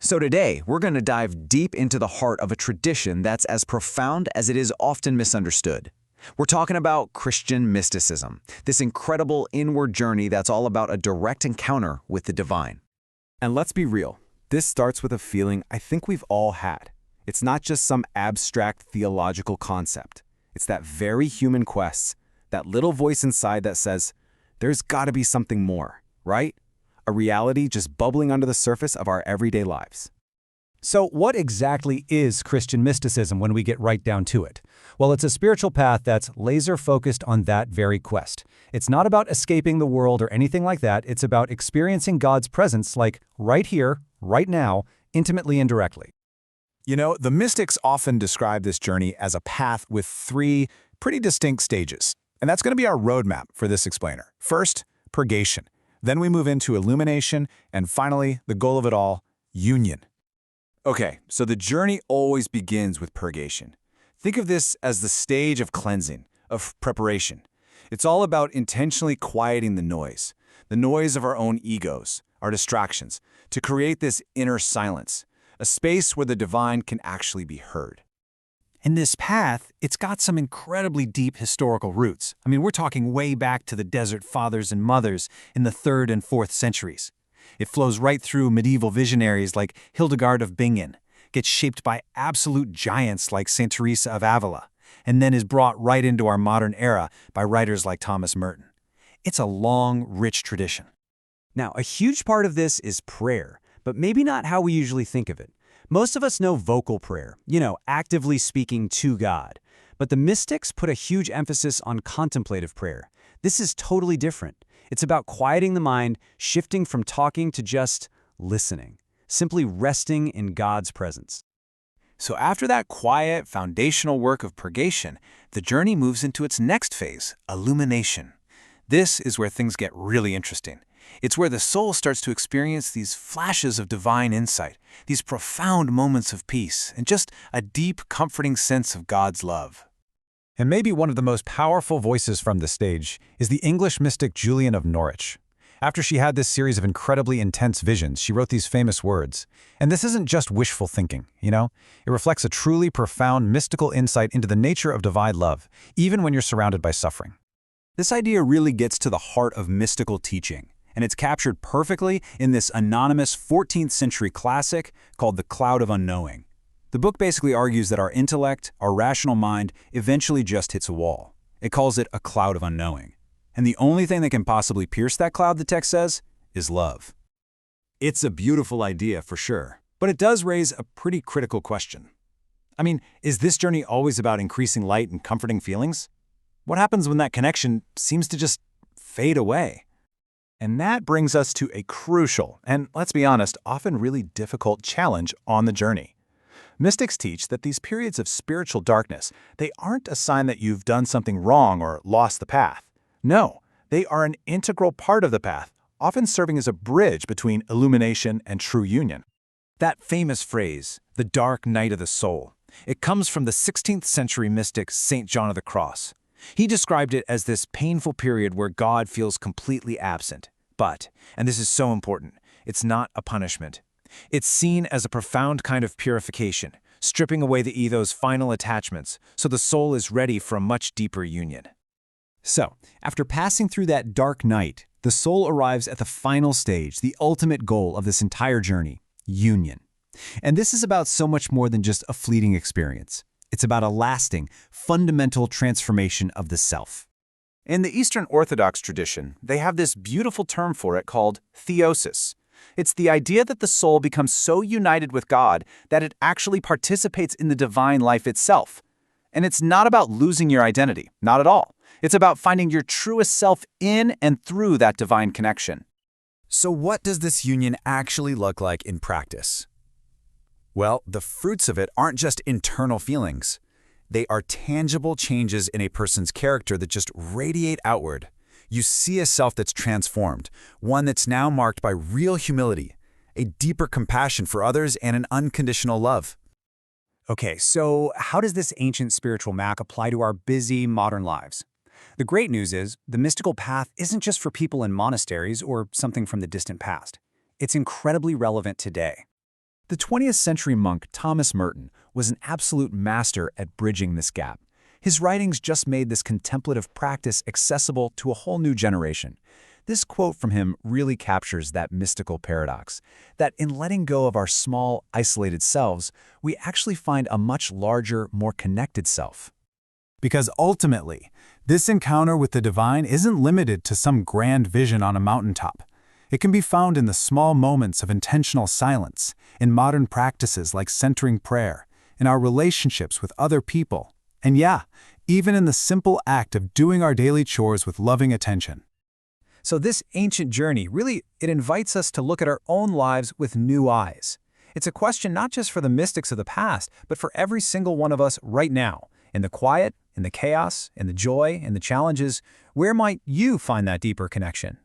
So today, we're going to dive deep into the heart of a tradition that's as profound as it is often misunderstood. We're talking about Christian mysticism, this incredible inward journey that's all about a direct encounter with the divine. And let's be real, this starts with a feeling I think we've all had. It's not just some abstract theological concept. It's that very human quest, that little voice inside that says, there's gotta be something more, right? A reality just bubbling under the surface of our everyday lives. So what exactly is Christian mysticism when we get right down to it? Well, it's a spiritual path that's laser-focused on that very quest. It's not about escaping the world or anything like that. It's about experiencing God's presence, like right here, right now, intimately and directly. You know, the mystics often describe this journey as a path with three pretty distinct stages. And that's going to be our roadmap for this explainer. First, purgation. Then we move into illumination. And finally, the goal of it all, union. Okay, so the journey always begins with purgation. Think of this as the stage of cleansing, of preparation. It's all about intentionally quieting the noise of our own egos, our distractions, to create this inner silence, a space where the divine can actually be heard. And this path, it's got some incredibly deep historical roots. I mean, we're talking way back to the desert fathers and mothers in the 3rd and 4th centuries. It flows right through medieval visionaries like Hildegard of Bingen, gets shaped by absolute giants like Saint Teresa of Avila, and then is brought right into our modern era by writers like Thomas Merton. It's a long, rich tradition. Now, a huge part of this is prayer, but maybe not how we usually think of it. Most of us know vocal prayer, actively speaking to God. But the mystics put a huge emphasis on contemplative prayer. This is totally different. It's about quieting the mind, shifting from talking to just listening, simply resting in God's presence. So after that quiet, foundational work of purgation, the journey moves into its next phase, illumination. This is where things get really interesting. It's where the soul starts to experience these flashes of divine insight, these profound moments of peace, and just a deep, comforting sense of God's love. And maybe one of the most powerful voices from the stage is the English mystic Julian of Norwich. After she had this series of incredibly intense visions, she wrote these famous words. And this isn't just wishful thinking, It reflects a truly profound mystical insight into the nature of divine love, even when you're surrounded by suffering. This idea really gets to the heart of mystical teaching, and it's captured perfectly in this anonymous 14th century classic called The Cloud of Unknowing. The book basically argues that our intellect, our rational mind, eventually just hits a wall. It calls it a cloud of unknowing. And the only thing that can possibly pierce that cloud, the text says, is love. It's a beautiful idea for sure, but it does raise a pretty critical question. I mean, is this journey always about increasing light and comforting feelings? What happens when that connection seems to just fade away? And that brings us to a crucial, and let's be honest, often really difficult challenge on the journey. Mystics teach that these periods of spiritual darkness, they aren't a sign that you've done something wrong or lost the path. No, they are an integral part of the path, often serving as a bridge between illumination and true union. That famous phrase, the dark night of the soul, it comes from the 16th century mystic St. John of the Cross. He described it as this painful period where God feels completely absent. But, and this is so important, it's not a punishment. It's seen as a profound kind of purification, stripping away the ego's final attachments, so the soul is ready for a much deeper union. So, after passing through that dark night, the soul arrives at the final stage, the ultimate goal of this entire journey, union. And this is about so much more than just a fleeting experience. It's about a lasting, fundamental transformation of the self. In the Eastern Orthodox tradition, they have this beautiful term for it called theosis. It's the idea that the soul becomes so united with God that it actually participates in the divine life itself. And it's not about losing your identity, not at all. It's about finding your truest self in and through that divine connection. So what does this union actually look like in practice? Well, the fruits of it aren't just internal feelings. They are tangible changes in a person's character that just radiate outward. You see a self that's transformed, one that's now marked by real humility, a deeper compassion for others, and an unconditional love. Okay, so how does this ancient spiritual map apply to our busy modern lives? The great news is, the mystical path isn't just for people in monasteries or something from the distant past. It's incredibly relevant today. The 20th century monk Thomas Merton was an absolute master at bridging this gap. His writings just made this contemplative practice accessible to a whole new generation. This quote from him really captures that mystical paradox, that in letting go of our small, isolated selves, we actually find a much larger, more connected self. Because ultimately, this encounter with the divine isn't limited to some grand vision on a mountaintop. It can be found in the small moments of intentional silence, in modern practices like centering prayer, in our relationships with other people, and yeah, even in the simple act of doing our daily chores with loving attention. So this ancient journey, really, it invites us to look at our own lives with new eyes. It's a question not just for the mystics of the past, but for every single one of us right now. In the quiet, in the chaos, in the joy, in the challenges, where might you find that deeper connection?